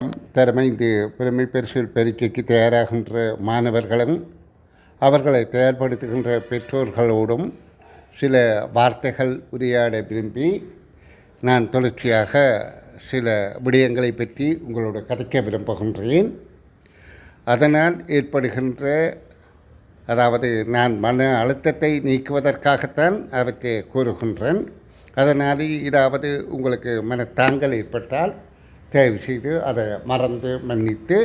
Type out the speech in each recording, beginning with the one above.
தரமைந்து புலமை பரிசில் பரீட்சைக்கு தயாராகின்ற மாணவர்களும் அவர்களை தயார்படுத்துகின்ற பெற்றோர்களோடும் சில வார்த்தைகள் உரையாட விரும்பி நான் தொடர்ச்சியாக சில விடயங்களை பற்றி உங்களோட கதைக்க விரும்புகின்றேன். அதனால் ஏற்படுகின்ற அதாவது நான் மன அழுத்தத்தை நீக்குவதற்காகத்தான் அவற்றை கூறுகின்றேன். அதனால் இதாவது உங்களுக்கு மனத்தாங்கல் ஏற்பட்டால் தயவு செய்து அதை மறந்து மன்னித்து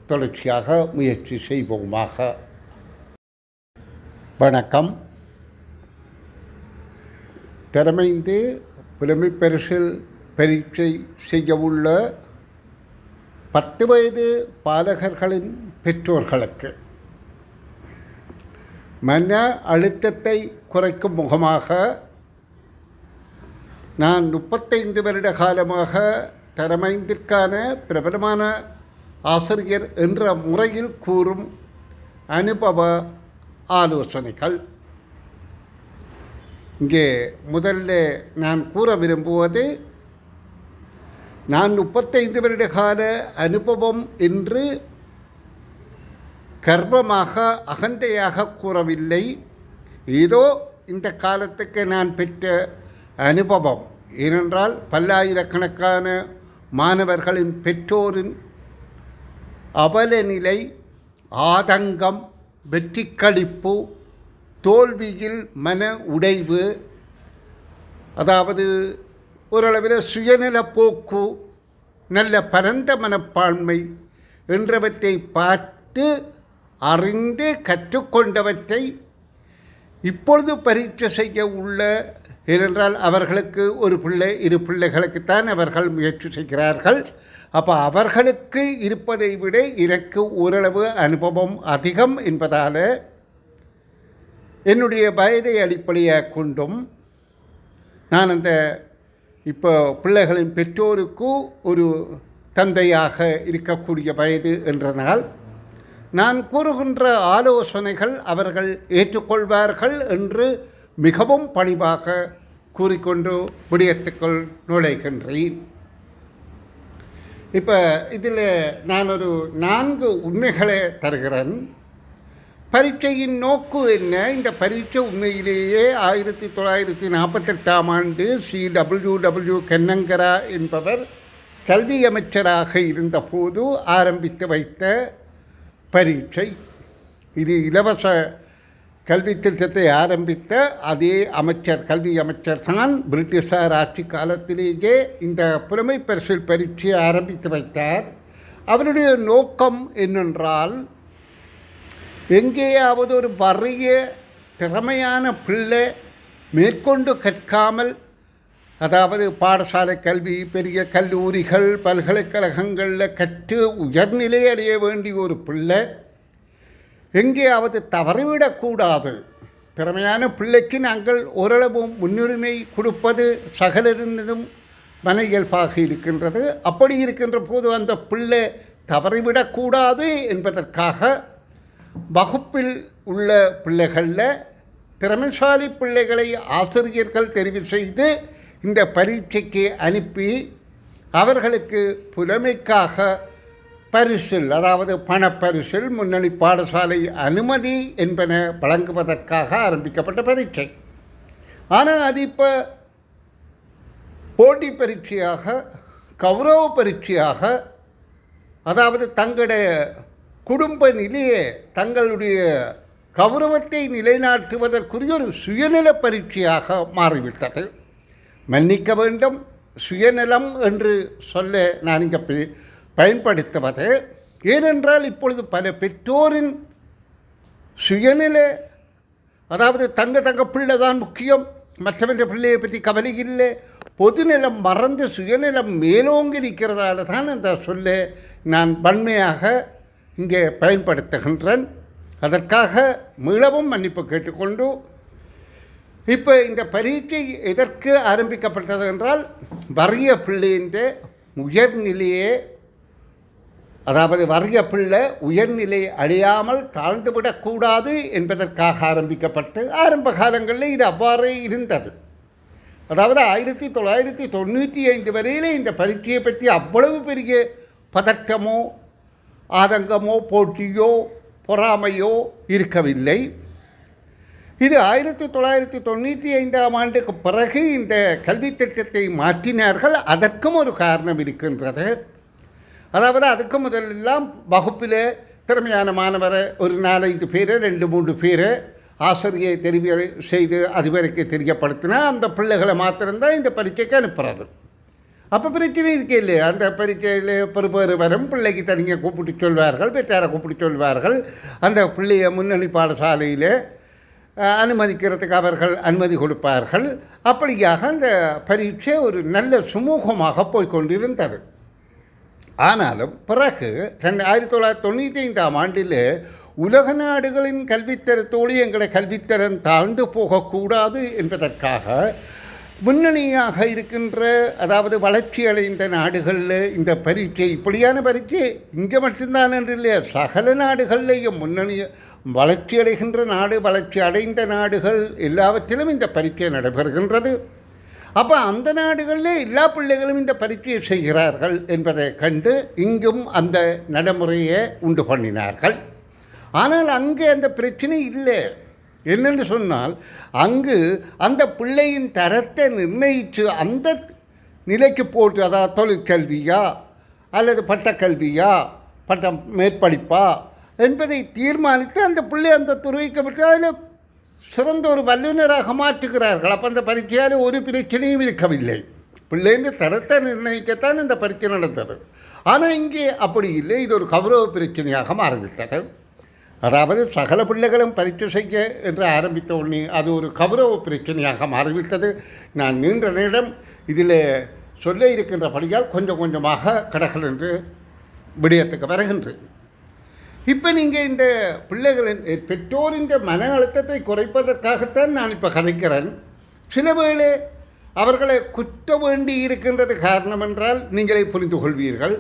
தொடர்ச்சியாக முயற்சி செய்வோமாக. வணக்கம். திறமைந்து புலமை பரிசில் பரீட்சை செய்யவுள்ள 10 வயது பாலகர்களின் பெற்றோர்களுக்கு மன அழுத்தத்தை குறைக்கும் முகமாக நான் 35 வருட காலமாக தரமைந்திற்கான பிரபலமான ஆசிரியர் என்ற முறையில் கூறும் அனுபவ ஆலோசனைகள். இங்கே முதல்ல நான் கூற விரும்புவது, நான் 35 வருட கால அனுபவம் என்று கர்வமாக அகந்தையாக கூறவில்லை. ஏதோ இந்த காலத்துக்கு நான் பெற்ற அனுபவம். ஏனென்றால் பல்லாயிரக்கணக்கான மாணவர்களின் பெற்றோரின் அவலநிலை, ஆதங்கம், வெற்றி களிப்பு, தோல்வியில் மன உடைவு, அதாவது ஓரளவில் சுயநல போக்கு, நல்ல பரந்த மனப்பான்மை என்றவற்றை பார்த்து அறிந்து கற்றுக்கொண்டவற்றை இப்பொழுது பரீட்சை செய்ய உள்ள, ஏனென்றால் அவர்களுக்கு ஒரு பிள்ளை 2 பிள்ளைகளுக்குத்தான் அவர்கள் முயற்சி செய்கிறார்கள். அப்போ அவர்களுக்கு இருப்பதை விட எனக்கு ஓரளவு அனுபவம் அதிகம் என்பதால் என்னுடைய வயதை அடிப்படையாக கொண்டும் நான் அந்த இப்போ பிள்ளைகளின் பெற்றோருக்கு ஒரு தந்தையாக இருக்கக்கூடிய வயது என்றனால் நான் கூறுகின்ற ஆலோசனைகள் அவர்கள் ஏற்றுக்கொள்வார்கள் என்று மிகவும் பணிவாக கூறிக்கொண்டு விடயத்துக்குள் நுழைகின்றேன். இப்போ இதில் நான் ஒரு 4 உண்மைகளை தருகிறேன். பரீட்சையின் நோக்கு என்ன? இந்த பரீட்சை உண்மையிலேயே 1948ஆம் ஆண்டு CWW கன்னங்கரா என்பவர் கல்வி அமைச்சராக இருந்தபோது ஆரம்பித்து வைத்த பரீட்சை. இது இலவச கல்வி திட்டத்தை ஆரம்பித்த அதே அமைச்சர், கல்வி அமைச்சர் தான் பிரிட்டிஷார் ஆட்சி காலத்திலேயே இந்த புலமை பரிசில் பரீட்சையை ஆரம்பித்து வைத்தார். அவருடைய நோக்கம் என்னென்றால், எங்கேயாவது ஒரு வறிய திறமையான பிள்ளை மேற்கொண்டு கற்காமல், அதாவது பாடசாலை கல்வி, பெரிய கல்லூரிகள், பல்கலைக்கழகங்களில் கற்று உயர்நிலை அடைய வேண்டிய ஒரு பிள்ளை எங்கேயாவது தவறிவிடக்கூடாது. திறமையான பிள்ளைக்கு நாங்கள் ஓரளவு முன்னுரிமை கொடுப்பது சகலரினதும் மன இயல்பாக இருக்கின்றது. அப்படி இருக்கின்ற போது அந்த பிள்ளை தவறிவிடக்கூடாது என்பதற்காக வகுப்பில் உள்ள பிள்ளைகளில் திறமைசாலி பிள்ளைகளை ஆசிரியர்கள் தெரிவு செய்து இந்த பரீட்சைக்கு அனுப்பி அவர்களுக்கு புலமைக்காக பரிசில், அதாவது பணப்பரிசில், முன்னணி பாடசாலை அனுமதி என்பன வழங்குவதற்காக ஆரம்பிக்கப்பட்ட பரீட்சை. ஆனால் அது இப்போ போட்டி பரீட்சையாக, கௌரவ பரீட்சையாக, அதாவது தங்களுடைய குடும்ப நிலையை, தங்களுடைய கௌரவத்தை நிலைநாட்டுவதற்குரிய ஒரு சுயநல பரீட்சையாக மாறிவிட்டது. மன்னிக்க வேண்டும், சுயநலம் என்று சொல்ல நான் இங்கே பயன்படுத்துவது. ஏனென்றால் இப்பொழுது பல பெற்றோரின் சுயநிலை, அதாவது தங்க பிள்ளை தான் முக்கியம், மற்றவற்ற பிள்ளையை பற்றி கவலை இல்லை, பொதுநிலம் மறந்து சுயநிலம் மேலோங்கி இருக்கிறதால தான் அந்த சொல்ல நான் வன்மையாக இங்கே பயன்படுத்துகின்றேன். அதற்காக மீளவும் மன்னிப்பு கேட்டுக்கொண்டு, இப்போ இந்த பரீட்சை எதற்கு ஆரம்பிக்கப்பட்டது என்றால், வறிய பிள்ளையின் உயர்நிலையே, அதாவது வறிய பிள்ளை உயர்நிலை அடையாமல் தாழ்ந்துவிடக்கூடாது என்பதற்காக ஆரம்பிக்கப்பட்டு, ஆரம்ப காலங்களில் இது அவ்வாறே இருந்தது. அதாவது 1995 வரையில் இந்த பரீட்சையை பற்றி அவ்வளவு பெரிய பதற்றமோ ஆதங்கமோ போட்டியோ பொறாமையோ இருக்கவில்லை. இது 1995ஆம் ஆண்டுக்கு பிறகு இந்த கல்வி திட்டத்தை மாற்றினார்கள். அதற்கும் ஒரு காரணம் இருக்கின்றது. அதாவது அதுக்கு முதலெல்லாம் வகுப்பில் திறமையான மாணவரை ஒரு 4-5 பேர் 2-3 பேர் ஆசிரியை தெரிவு செய்து அதுவரைக்கு தெரியப்படுத்தினா அந்த பிள்ளைகளை மாத்திரம்தான் இந்த பரீட்சைக்கு அனுப்புறது. அப்போ பிரச்சனை இருக்கே இல்லையா? அந்த பரீட்சையில் பெறுபேறு வரும் பிள்ளைக்கு தனியாக கூப்பிட்டு சொல்வார்கள், பெற்றாரை கூப்பிட்டு சொல்வார்கள். அந்த பிள்ளையை முன்னணி பாடசாலையில் அனுமதிக்கிறதுக்கு அவர்கள் அனுமதி கொடுப்பார்கள். அப்படியாக அந்த பரீட்சை ஒரு நல்ல சுமூகமாக போய்கொண்டிருந்தது. ஆனாலும் பிறகு 1995ஆம் ஆண்டில் உலக நாடுகளின் கல்வித்தரத்தோடு எங்களை கல்வித்தரம் தாழ்ந்து போகக்கூடாது என்பதற்காக முன்னணியாக இருக்கின்ற, அதாவது வளர்ச்சி அடைந்த நாடுகளில் இந்த பரீட்சை, இப்படியான பரீட்சை இங்கே மட்டும்தான் என்று இல்லையா, சகல நாடுகள்லேயும் முன்னணி வளர்ச்சி அடைகின்ற நாடு, வளர்ச்சி அடைந்த நாடுகள் எல்லாவற்றிலும் இந்த பரீட்சை நடைபெறுகின்றது. அப்போ அந்த நாடுகளில் எல்லா பிள்ளைகளும் இந்த பரீட்சையை செய்கிறார்கள் என்பதை கண்டு இங்கும் அந்த நடைமுறையை உண்டு பண்ணினார்கள். ஆனால் அங்கே அந்த பிரச்சனை இல்லை. என்னென்னு சொன்னால், அங்கு அந்த பிள்ளையின் தரத்தை நிர்ணயித்து அந்த நிலைக்கு போட்டு, அதாவது தொழிற்கல்வியா அல்லது பட்டக்கல்வியா பட்ட மேற்படிப்பா என்பதை தீர்மானித்து அந்த பிள்ளை அந்த துறைக்கப்பட்டு அதில் சிறந்த ஒரு வல்லுநராக மாற்றுகிறார்கள். அப்போ அந்த பரீட்சையால் ஒரு பிரச்சனையும் இருக்கவில்லை. பிள்ளைங்க தரத்தை நிர்ணயிக்கத்தான் இந்த பரீட்சை நடந்தது. ஆனால் இங்கே அப்படி இல்லை. இது ஒரு கௌரவ பிரச்சனையாக மாறிவிட்டது. அதாவது சகல பிள்ளைகளும் பரீட்சை செய்ய என்று ஆரம்பித்த உடனே அது ஒரு கௌரவ பிரச்சனையாக மாறிவிட்டது. நான் நீண்ட நேரம் இதில் சொல்ல இருக்கின்றபடியால் கொஞ்சம் கொஞ்சமாக கடகள் என்று விடயத்துக்கு வருகின்றேன். இப்போ நீங்கள் இந்த பிள்ளைகளின் பெற்றோரின் மன அழுத்தத்தை குறைப்பதற்காகத்தான் நான் இப்போ கதைக்கிறேன். சில வேளை அவர்களை குற்ற வேண்டி இருக்கின்றது காரணம் என்றால் நீங்களே புரிந்து கொள்வீர்கள்.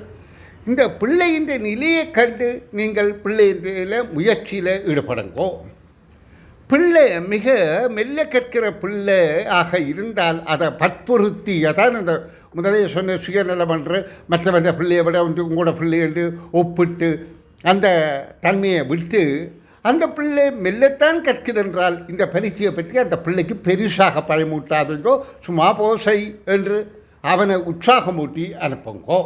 இந்த பிள்ளையின் நிலையை கண்டு நீங்கள் பிள்ளையின் முயற்சியில் ஈடுபடுங்கோ. பிள்ளை மிக மெல்ல கற்கிற பிள்ளை ஆக இருந்தால் அதை வற்புறுத்தி, அதான் இந்த முதலே சொன்ன சுயநலம் என்று மற்றவந்த பிள்ளையை விட உங்களோட பிள்ளை என்று ஒப்பிட்டு அந்த தன்மையை விட்டு அந்த பிள்ளை மெல்லத்தான் கற்கிறதென்றால் இந்த பரீட்சையை பற்றி அந்த பிள்ளைக்கு பெருசாக பயமூட்டாதுங்கோ. சும்மா போசை என்று அவனை உற்சாகமூட்டி அனுப்புங்கோ.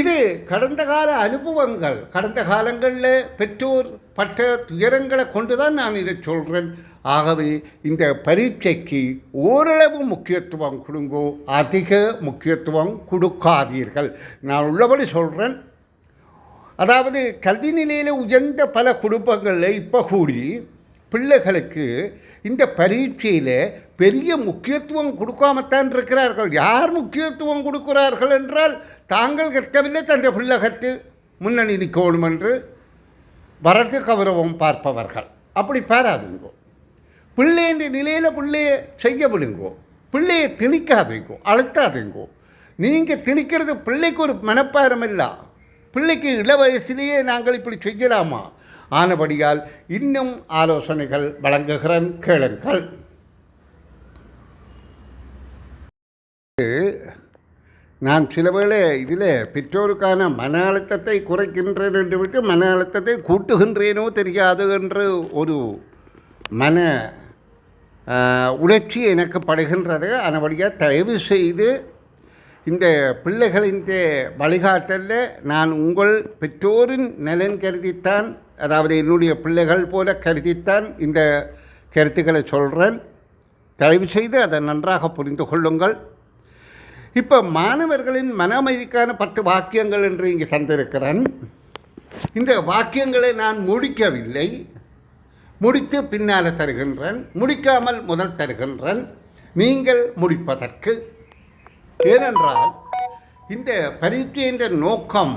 இது கடந்த கால அனுபவங்கள். கடந்த காலங்களில் பெற்றோர் பட்ட துயரங்களை கொண்டு தான் நான் இதை சொல்கிறேன். ஆகவே இந்த பரீட்சைக்கு ஓரளவு முக்கியத்துவம் கொடுங்கோ, அதிக முக்கியத்துவம் கொடுக்காதீர்கள். நான் உள்ளபடி சொல்கிறேன். அதாவது கல்வி நிலையில் உயர்ந்த பல குடும்பங்களில் இப்போ கூடி பிள்ளைகளுக்கு இந்த பரீட்சையில் பெரிய முக்கியத்துவம் கொடுக்காமத்தான் இருக்கிறார்கள். யார் முக்கியத்துவம் கொடுக்கிறார்கள் என்றால், தாங்கள் கற்கவில்லை தன்னுடைய பிள்ளை கற்று முன்னணி நிற்கணும் என்று வரட்டு கௌரவம் பார்ப்பவர்கள். அப்படி பாராதுங்கோ. பிள்ளைன்ற நிலையில் பிள்ளையை செய்ய விடுங்கோ. பிள்ளையை திணிக்காதுங்கோ, அழுத்தாதுங்கோ. நீங்கள் திணிக்கிறது பிள்ளைக்கு ஒரு மனப்பாரம் இல்லை. பிள்ளைக்கு இள வயசிலேயே நாங்கள் இப்படி செய்யலாமா? ஆனபடியால் இன்னும் ஆலோசனைகள் வழங்குகிறேன், கேளுங்கள். நான் சில வேளை இதில் பெற்றோருக்கான மன அழுத்தத்தை குறைக்கின்றேன் என்று விட்டு மன அழுத்தத்தை கூட்டுகின்றேனோ தெரியாது என்று ஒரு மன உணர்ச்சி எனக்கு படுகின்றது. ஆனபடியாக தயவு செய்து இந்த பிள்ளைகளின் வழிகாட்டலில் நான் உங்கள் பெற்றோரின் நலன் கருதித்தான், அதாவது என்னுடைய பிள்ளைகள் போல கருதித்தான் இந்த கருத்துக்களை சொல்கிறேன். தயவு செய்து அதை நன்றாக புரிந்து கொள்ளுங்கள். இப்போ மாணவர்களின் மன அமைதிக்கான 10 வாக்கியங்கள் என்று இங்கே தந்திருக்கிறேன். இந்த வாக்கியங்களை நான் முடிக்கவில்லை, முடித்து பின்னால் தருகின்றேன், முடிக்காமல் முதல் தருகின்றேன் நீங்கள் முடிப்பதற்கு. ஏனென்றால் இந்த பரீட்சை என்ற நோக்கம்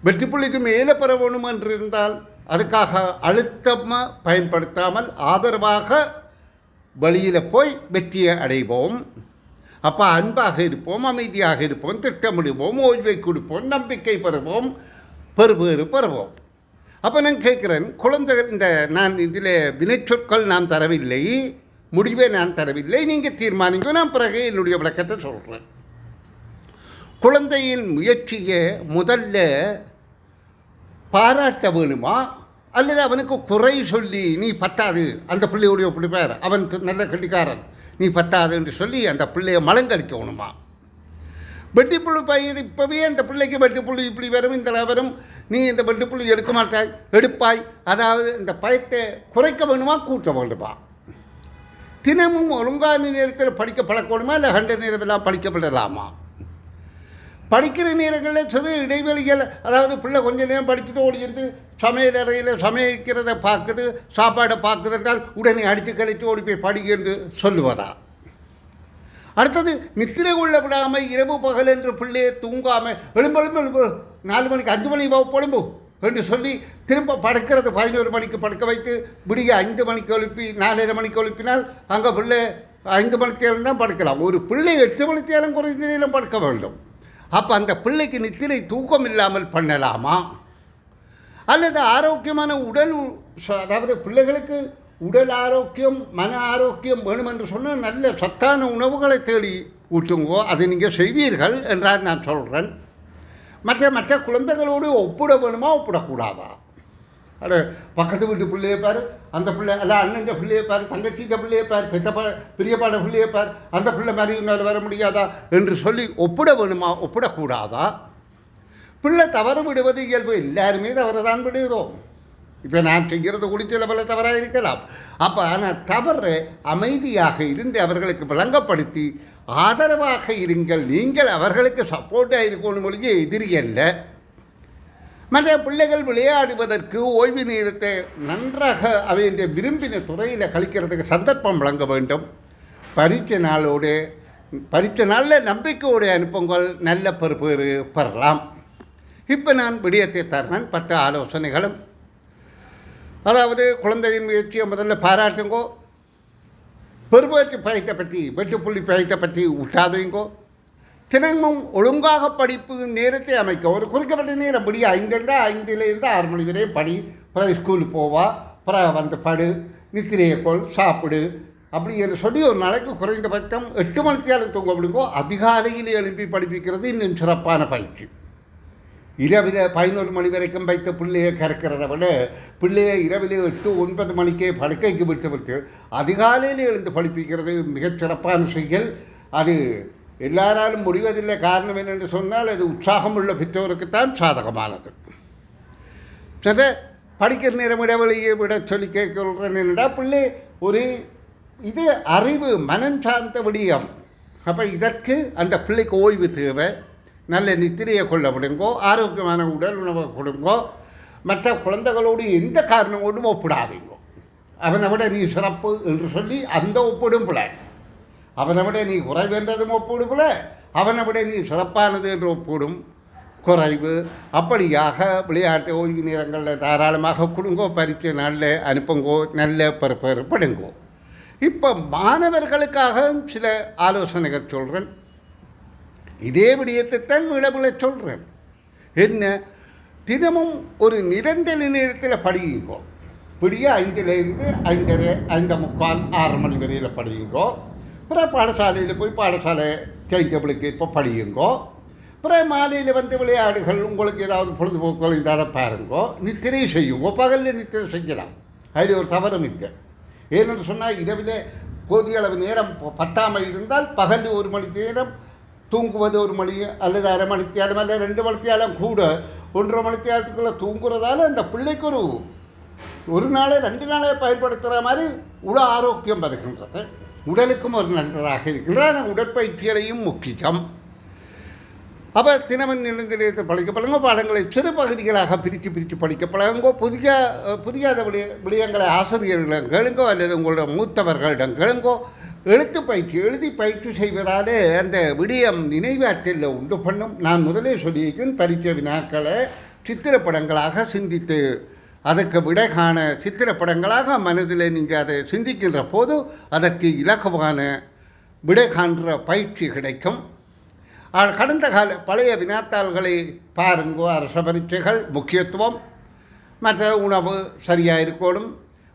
வெற்றி புள்ளிக்கு மேலே பெற வேணும் என்றிருந்தால் அதுக்காக அழுத்தமாக பயன்படுத்தாமல் ஆதரவாக வழியில் போய் வெற்றியை அடைவோம். அப்போ அன்பாக இருப்போம், அமைதியாக இருப்போம், திட்டமிடுவோம், ஓய்வை கொடுப்போம், நம்பிக்கை பெறுவோம், பெறுவோம். அப்போ நான் கேட்குறேன், குழந்தைகள் இந்த நான் இதில் வினைச்சொற்கள் நான் தரவில்லை, முடிவை நான் தரவில்லை, நீங்கள் தீர்மானிங்க. நான் பிறகு என்னுடைய விளக்கத்தை சொல்கிறேன். குழந்தையின் முயற்சியை முதல்ல பாராட்ட வேணுமா, அல்லது அவனுக்கு குறை சொல்லி நீ பத்தாது, அந்த பிள்ளையோடைய பிடிப்பார், அவன் நல்ல கட்டிக்காரன், நீ பத்தாது என்று சொல்லி அந்த பிள்ளையை மலங்கடிக்கணுமா? வெட்டிப்புழு பயிர் இப்போவே அந்த பிள்ளைக்கு வெட்டிப்புழு இப்படி வரும், இந்த வரும், நீ இந்த வெட்டிப்புழு எடுக்க மாட்டாய், எடுப்பாய், அதாவது இந்த பயத்தை குறைக்க வேணுமா, கூட்ட வேண்டுமா? தினமும் ஒழுங்கான நேரத்தில் படிக்க பழக்கணுமா, இல்லை கண்ட நேரமெல்லாம் படிக்கப்படலாமா? படிக்கிற நேரங்களில் சிறு இடைவெளிகள், அதாவது பிள்ளை கொஞ்சம் நேரம் படிச்சுட்டு ஓடிந்து சமையல் அறையில் சமைக்கிறத பார்க்குது, சாப்பாடை பார்க்குறதால் உடனே அடித்து கழித்து ஓடி போய் படி என்று சொல்லுவதா? அடுத்தது நித்திரை கொள்ள விடாமல் இரவு பகல் என்று பிள்ளையை தூங்காமல் எழும்பு 4 மணிக்கு 5 மணி பொழும்பு என்று சொல்லி திரும்ப படுக்கிறது 11 மணிக்கு படுக்க வைத்து விடிய 5 மணிக்கு எழுப்பி 4:30 மணிக்கு எழுப்பினால் அங்கே பிள்ளை 5 மணி நேரம் தான் படுக்கலாம். ஒரு பிள்ளை 8 மணி நேரம் குறைந்த நேரம் படுக்க வேண்டும். அப்போ அந்த பிள்ளைக்கு நித்திரை தூக்கம் இல்லாமல் பண்ணலாமா, அல்லது ஆரோக்கியமான உடல், அதாவது பிள்ளைகளுக்கு உடல் ஆரோக்கியம் மன ஆரோக்கியம் வேணும் என்று சொன்னால் நல்ல சத்தான உணவுகளை தேடி ஊட்டுங்கோ, அதை நீங்கள் செய்வீர்கள் என்றால் நான் சொல்கிறேன். மற்ற குழந்தைகளோடு ஒப்பிட வேணுமா, ஒப்பிடக்கூடாதா? அடு பக்கத்து வீட்டு பிள்ளையை பார், அந்த பிள்ளை அல்ல அண்ணன் பிள்ளையை பார், தங்கச்சிங்க பிள்ளையை பார், பெரியப்பாட பிள்ளையை பார், அந்த பிள்ளை மாதிரி இன்னொரு வர முடியாதா என்று சொல்லி ஒப்பிட வேணுமா, ஒப்பிடக்கூடாதா? பிள்ளை தவறு விடுவது இயல்பு, எல்லாருமே தவறு தான் விடுகிறோம். இப்போ நான் செய்கிறது கூட சில பல தவறாக இருக்கலாம். அப்போ ஆனால் தவறு அமைதியாக இருந்து அவர்களுக்கு விளங்கப்படுத்தி ஆதரவாக இருங்கள். நீங்கள் அவர்களுக்கு சப்போர்ட்டாக இருக்கணும் மொழியே எதிரி அல்ல. மற்ற பிள்ளைகள் விளையாடுவதற்கு ஓய்வு நேரத்தை நன்றாக அவை இந்த விரும்பின துறையில் கழிக்கிறதுக்கு சந்தர்ப்பம் வழங்க வேண்டும். பரீட்சை நாளில் நம்பிக்கையோடு அனுப்புங்கள், நல்ல பெறுபேறு பெறலாம். இப்போ நான் விடயத்தை தரேன் 10 ஆலோசனைகளும். அதாவது குழந்தையின் முயற்சியை முதல்ல பாராட்டுங்கோ, பெருவேற்று பயத்தை பற்றி வெட்டுப்புள்ளி பயத்தை பற்றி விட்டாதுங்கோ. தினமும் ஒழுங்காக படிப்பு நேரத்தை அமைக்க ஒரு குறிக்கப்பட்ட நேரம், படி 5 6 மணி வரை படி, பிறகு ஸ்கூலுக்கு போவா, பிறகு வந்து படு, நித்திரையை கொள், சாப்பிடு, அப்படி என்று சொல்லி ஒரு நாளைக்கு குறைந்தபட்சம் 8 மணி நேரம் தூங்க முடியுங்கோ. அதிகாலையில் எழுப்பி படிப்பிக்கிறது இன்னும் சிறப்பான பயிற்சி. இரவில் 11 மணி வரைக்கும் வைத்த பிள்ளையை கறக்கிறத விட பிள்ளையை இரவில் 8 9 மணிக்கே படுக்கைக்கு விட்டு அதிகாலையில் எழுந்து படிப்பிக்கிறது மிகச்சிறப்பான செயல். அது எல்லாராலும் முடிவதில்லை. காரணம் என்னென்று சொன்னால் அது உற்சாகமுள்ள பெற்றோருக்குத்தான் சாதகமானது. சரி, படிக்கிற நேரம் இடைவெளியை விட சொல்லி கேட்கிறேன் என்னடா, பிள்ளை ஒரு இது அறிவு மனம் சார்ந்த விடயம். அப்போ இதற்கு அந்த பிள்ளைக்கு ஓய்வு தேவை. நல்ல நித்திரையை கொள்ள விடுங்கோ, ஆரோக்கியமான உடல் உணவை கொடுங்கோ. மற்ற குழந்தைகளோடு எந்த காரணம் கொண்டும் ஒப்பிடாதீங்கோ. அவனை விட நீ சிறப்பு என்று சொல்லி அந்த ஒப்பிடும் பிள்ளை, அவனை விட நீ குறைவென்றதும் ஒப்பிடும் பிள்ளை, அவனை விட நீ சிறப்பானது என்று ஒப்பிடும் குறைவு. அப்படியாக விளையாட்டு ஓய்வு நேரங்களில் தாராளமாக கொடுங்கோ, பரீட்சை நாளில் அனுப்புங்கோ, நல்ல படுங்கோ. இப்போ மாணவர்களுக்காக சில ஆலோசனைகள் சொல்கிறேன். இதே விடயத்தைத்தான் விளம்பர சொல்கிறேன். என்ன, தினமும் ஒரு நிரந்தர நேரத்தில் படியுங்கோ. விடிய 5லேருந்து 5:30 5:45 6 மணி வரையில் படியுங்கோ. அப்புறம் பாடசாலையில் போய் பாடசாலை டேபிளுக்கு இப்போ படியுங்கோ. அப்புறம் மாலையில் வந்து விளையாடுகள், உங்களுக்கு ஏதாவது பொழுதுபோக்குகள் இதாக பாருங்கோ. நித்திரை செய்யுங்கோ, பகலில் நித்திரை செய்யலாம், அதில் ஒரு தவறும் இல்லை. ஏனென்று சொன்னால் இரவில் போதிய அளவு நேரம் பத்தாமல் இருந்தால் பகல் 1 மணி நேரம் தூங்குவது 1 மணி அல்லது அரை மணி நேரம் அல்லது 2 மணி நேரம் கூட 1.5 மணி நேரத்துக்குள்ளே தூங்குறதால அந்த பிள்ளைக்கு ஒரு நாளை 2 நாளை பயன்படுத்துகிற மாதிரி உட ஆரோக்கியம் வருகின்றது. உடலுக்கும் ஒரு நன்றாக இருக்கின்றது. உடற்பயிற்சிகளையும் முக்கியம். அப்போ தினமும் நிரந்தரத்தை படிக்க பழங்கோ. பாடங்களை சிறு பகுதிகளாக பிரித்து படிக்க பழங்கோ. புதியாத விடயங்களை ஆசிரியர்களிடம் கேளுங்கோ அல்லது உங்களோட மூத்தவர்களிடம் கேளுங்கோ. எழுதி பயிற்சி செய்வதாலே அந்த விடயம் நினைவாற்றலில் உண்டு பண்ணும். நான் முதலே சொல்லியிருக்கேன், பரீட்சை வினாக்களை சித்திரப்படங்களாக சிந்தித்து அதற்கு விடை காண சித்திரப்படங்களாக மனதில் நீங்கள் அதை சிந்திக்கின்ற போது அதற்கு இலகுவான விடை காண்கிற பயிற்சி கிடைக்கும். கடந்த கால பழைய வினாத்தாள்களை பாருங்கோ. அரச பரீட்சைகள் முக்கியத்துவம், மற்ற உணவு சரியாக இருக்கணும்,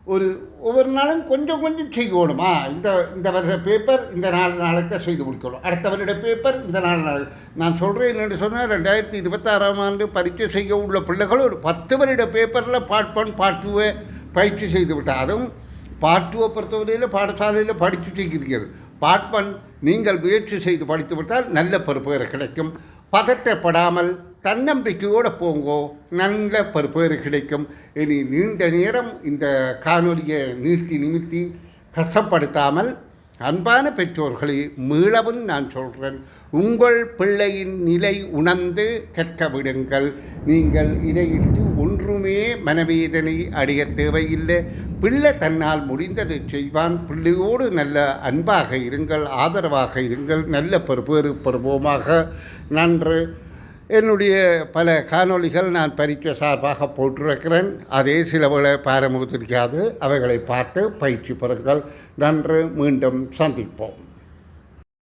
ஒவ்வொரு நாளும் கொஞ்சம் கொஞ்சம் செய்யணுமா, இந்த வருஷ பேப்பர் இந்த 4 நாளுக்கு செய்து முடிக்கணும், அடுத்த வருட பேப்பர் இந்த 4 நாள். நான் சொல்கிறேன் என்னென்னு சொன்னால் 2026ஆம் ஆண்டு பரீட்சை செய்ய உள்ள பிள்ளைகள் ஒரு 10 வருட பேப்பரில் பார்ட் 1 பார்ட் 2 பயிற்சி செய்து விட்டால், அதுவும் பார்ட் 2 பொறுத்தவரையில் பாடசாலையில் படித்து செய்கிறீர்கள். பார்ட் 1 நீங்கள் முயற்சி செய்து படித்து விட்டால் நல்ல பெறுபேறு கிடைக்கும். பதட்டப்படாமல் தன்னம்பிக்கையோடு போங்கோ, நல்ல பெறுபேறு கிடைக்கும். இனி நீண்ட நேரம் இந்த காணொலியை நிமித்தி கஷ்டப்படுத்தாமல் அன்பான பெற்றோர்களை மீளவும் நான் சொல்கிறேன், உங்கள் பிள்ளையின் நிலை உணர்ந்து கற்க விடுங்கள். நீங்கள் இதையிட்டு ஒன்றுமே மனவேதனை அடைய தேவையில்லை. பிள்ளை தன்னால் முடிந்ததை செய்வான். பிள்ளையோடு நல்ல அன்பாக இருங்கள், ஆதரவாக இருங்கள். நல்ல பெறுபேறு பெறுவோமாக. நன்று. என்னுடைய பல காணொளிகள் நான் பரீட்சை சார்பாக போட்டிருக்கிறேன். அதே சில வேளை பாரமுக தெரியாது, அவைகளை பார்த்து பயிற்சி பெறுங்கள். நன்று. மீண்டும் சந்திப்போம்.